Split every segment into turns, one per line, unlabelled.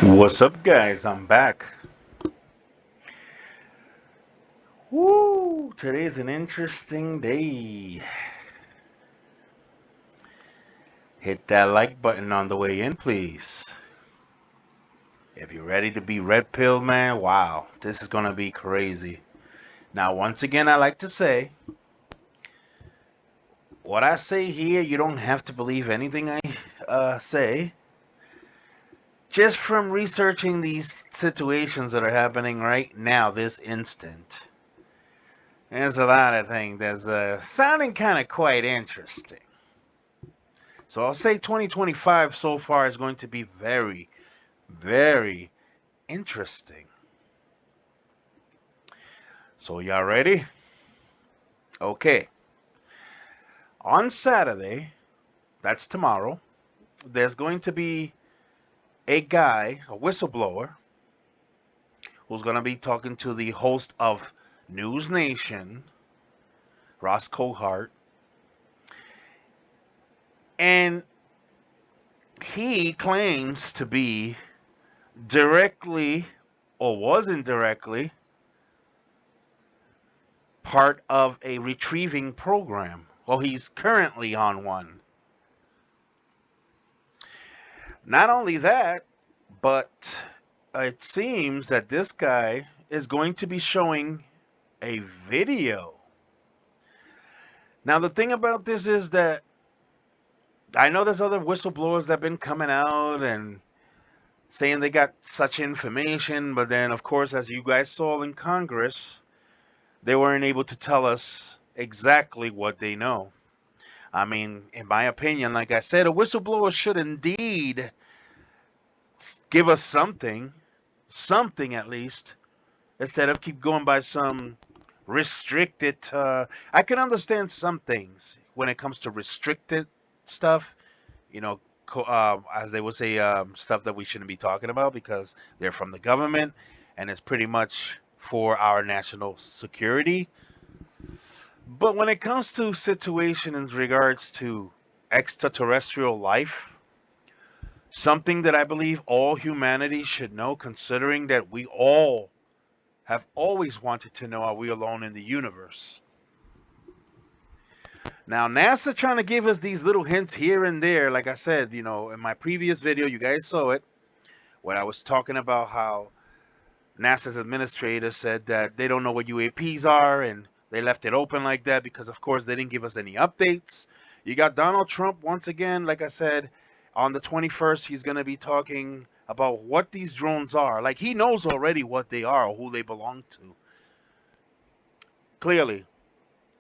What's up, guys? I'm back. Woo! Today's an interesting day. Hit that like button on the way in, please. If you're ready to be red pill, man, wow, this is gonna be crazy. Now, once again, I like to say, what I say here, you don't have to believe anything I say. Just from researching these situations that are happening right now, this instant, there's a lot of things that's sounding kind of quite interesting. So I'll say 2025 so far is going to be very, very interesting. So y'all ready? Okay. On Saturday, that's tomorrow, there's going to be a guy, a whistleblower, who's going to be talking to the host of News Nation, Ross Cohart, and he claims to be directly or was indirectly part of a retrieving program. Well, he's currently on one. Not only that, but it seems that this guy is going to be showing a video. Now, the thing about this is that I know there's other whistleblowers that have been coming out and saying they got such information, but then, of course, as you guys saw in Congress, they weren't able to tell us exactly what they know. I mean, in my opinion, like I said, a whistleblower should indeed give us something at least, instead of keep going by some restricted. I can understand some things when it comes to restricted stuff, you know, as they would say, stuff that we shouldn't be talking about because they're from the government and it's pretty much for our national security. But when it comes to situation in regards to extraterrestrial life, something that I believe all humanity should know, considering that we all have always wanted to know, are we alone in the universe? Now, NASA trying to give us these little hints here and there. Like I said, in my previous video, you guys saw it, when I was talking about how NASA's administrator said that they don't know what UAPs are and they left it open like that because, of course, they didn't give us any updates. You got Donald Trump once again, like I said, on the 21st, he's going to be talking about what these drones are. Like, he knows already what they are or who they belong to, clearly.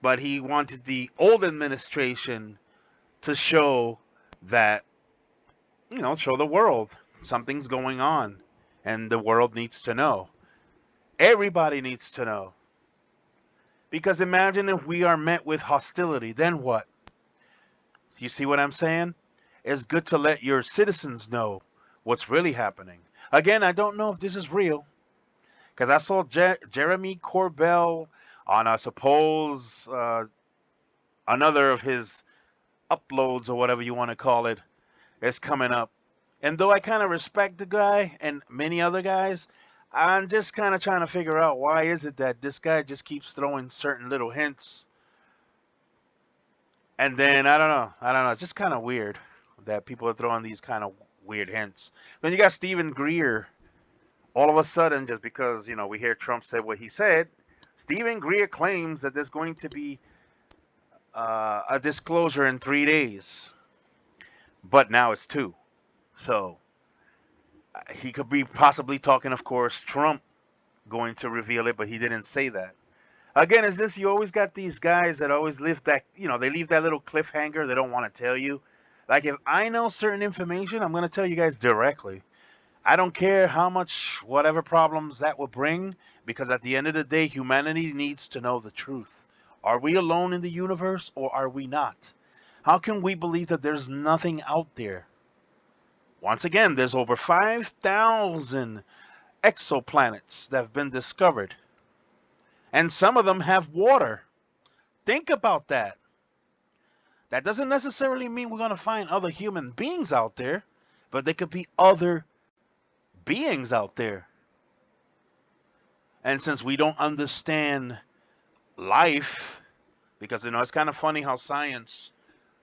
But he wanted the old administration to show that, show the world something's going on and the world needs to know. Everybody needs to know. Because imagine if we are met with hostility, then what? You see what I'm saying? It's good to let your citizens know what's really happening. Again, I don't know if this is real. Because I saw Jeremy Corbell on, I suppose, another of his uploads or whatever you want to call it is coming up. And though I kind of respect the guy and many other guys, I'm just kind of trying to figure out why is it that this guy just keeps throwing certain little hints. And then, I don't know, it's just kind of weird that people are throwing these kind of weird hints. Then you got Stephen Greer. All of a sudden, just because, we hear Trump say what he said, Stephen Greer claims that there's going to be a disclosure in 3 days. But now it's 2. So he could be possibly talking, of course, Trump going to reveal it, but he didn't say that. Again, is this, you always got these guys that always leave that, they leave that little cliffhanger. They don't want to tell you. Like, if I know certain information, I'm going to tell you guys directly. I don't care how much, whatever problems that will bring, because at the end of the day, humanity needs to know the truth. Are we alone in the universe or are we not? How can we believe that there's nothing out there? Once again, there's over 5,000 exoplanets that have been discovered. And some of them have water. Think about that. That doesn't necessarily mean we're going to find other human beings out there, but they could be other beings out there. And since we don't understand life, because it's kind of funny how science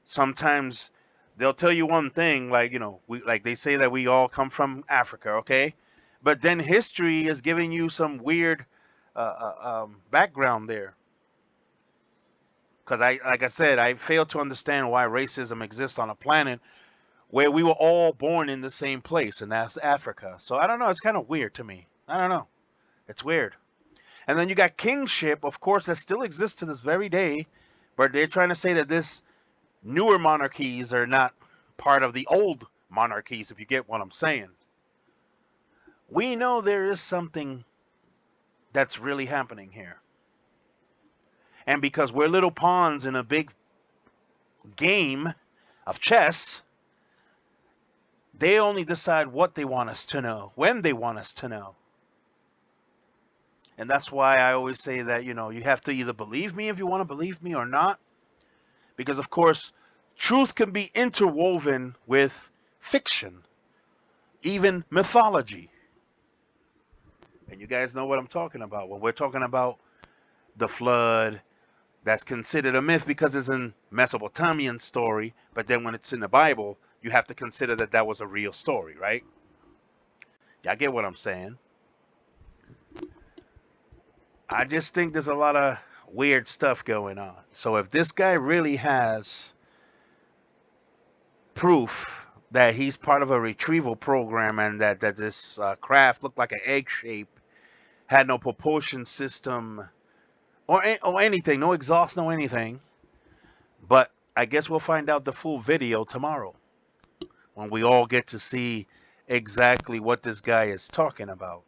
sometimes they'll tell you one thing, like they say that we all come from Africa, okay, but then history is giving you some weird background there. Because like I said, I fail to understand why racism exists on a planet where we were all born in the same place, and that's Africa. So I don't know. It's kind of weird to me. I don't know. It's weird. And then you got kingship, of course, that still exists to this very day, but they're trying to say that this newer monarchies are not part of the old monarchies, if you get what I'm saying. We know there is something that's really happening here. And because we're little pawns in a big game of chess, they only decide what they want us to know, when they want us to know. And that's why I always say that, you have to either believe me if you want to believe me or not. Because, of course, truth can be interwoven with fiction, even mythology. And you guys know what I'm talking about. When we're talking about the flood, that's considered a myth because it's a Mesopotamian story. But then when it's in the Bible, you have to consider that that was a real story, right? Y'all get what I'm saying? I just think there's a lot of weird stuff going on. So if this guy really has proof that he's part of a retrieval program and that this craft looked like an egg shape, had no propulsion system or anything, no exhaust, no anything. But I guess we'll find out the full video tomorrow when we all get to see exactly what this guy is talking about.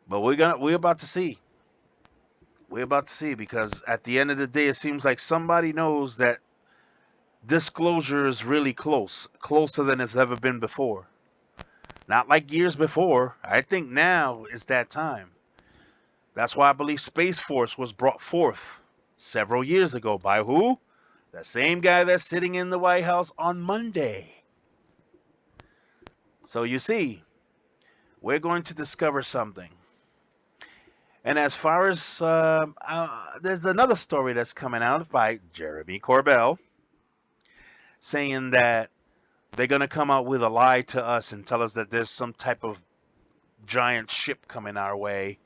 But we're about to see. We're about to see, because at the end of the day, it seems like somebody knows that disclosure is really closer than it's ever been before. Not like years before. I think now is that time. That's why I believe Space Force was brought forth several years ago. By who? The same guy that's sitting in the White House on Monday. So you see, we're going to discover something. And as far as, there's another story that's coming out by Jeremy Corbell saying that they're going to come out with a lie to us and tell us that there's some type of giant ship coming our way.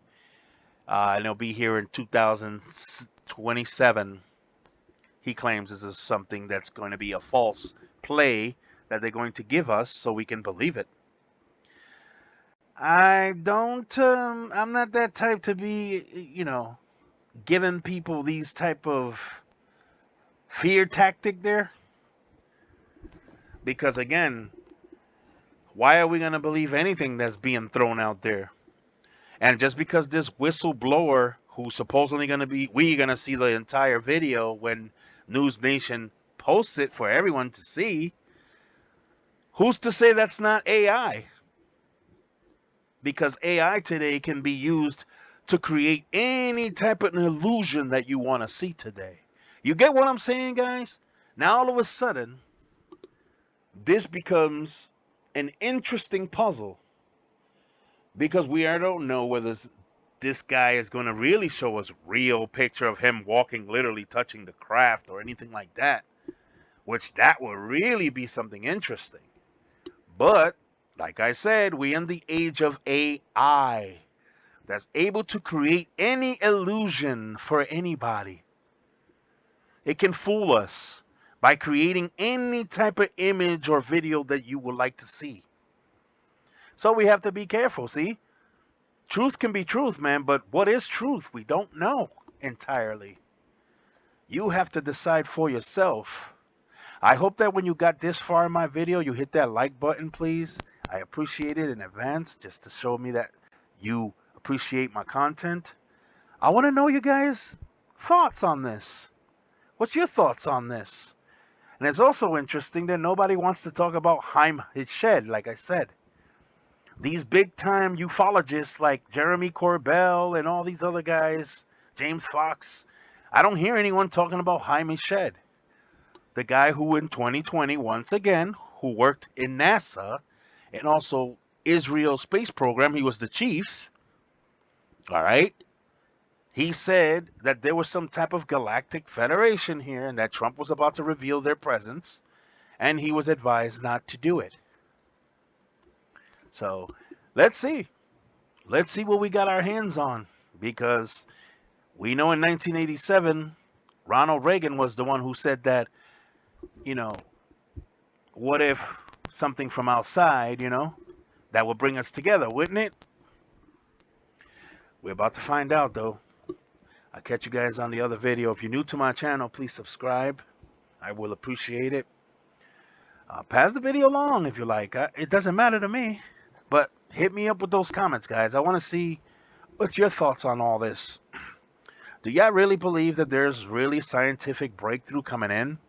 And it'll be here in 2027. He claims this is something that's going to be a false play that they're going to give us so we can believe it. I'm not that type to be, giving people these type of fear tactic there. Because again, why are we going to believe anything that's being thrown out there? And just because this whistleblower, who's supposedly going to be, we're going to see the entire video when News Nation posts it for everyone to see, who's to say that's not AI? Because AI today can be used to create any type of an illusion that you want to see today. You get what I'm saying, guys? Now all of a sudden, this becomes an interesting puzzle. Because we don't know whether this guy is going to really show us real picture of him walking, literally touching the craft or anything like that. Which that would really be something interesting. But, like I said, we're in the age of AI. That's able to create any illusion for anybody. It can fool us by creating any type of image or video that you would like to see. So we have to be careful, see? Truth can be truth, man, but what is truth? We don't know entirely. You have to decide for yourself. I hope that when you got this far in my video, you hit that like button, please. I appreciate it in advance, just to show me that you appreciate my content. I want to know you guys' thoughts on this. What's your thoughts on this? And it's also interesting that nobody wants to talk about Haim Hished, like I said. These big-time ufologists like Jeremy Corbell and all these other guys, James Fox, I don't hear anyone talking about Haim Hished. The guy who in 2020, once again, who worked in NASA and also Israel space program. He was the chief. All right. He said that there was some type of galactic federation here and that Trump was about to reveal their presence, and he was advised not to do it. So let's see. Let's see what we got our hands on, because we know in 1987, Ronald Reagan was the one who said that, you know, what if something from outside, that would bring us together, wouldn't it? We're about to find out, though. I'll catch you guys on the other video. If you're new to my channel, please subscribe. I will appreciate it. Pass the video along if you like. It doesn't matter to me. But hit me up with those comments, guys. I want to see what's your thoughts on all this. Do y'all really believe that there's really scientific breakthrough coming in?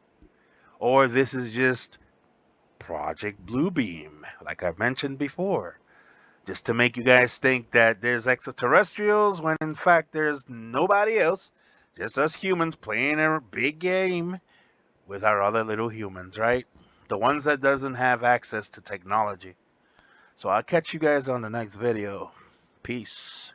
Or this is just Project Bluebeam, like I've mentioned before, just to make you guys think that there's extraterrestrials when in fact there's nobody else, just us humans playing a big game with our other little humans, right? The ones that doesn't have access to technology. So I'll catch you guys on the next video. Peace.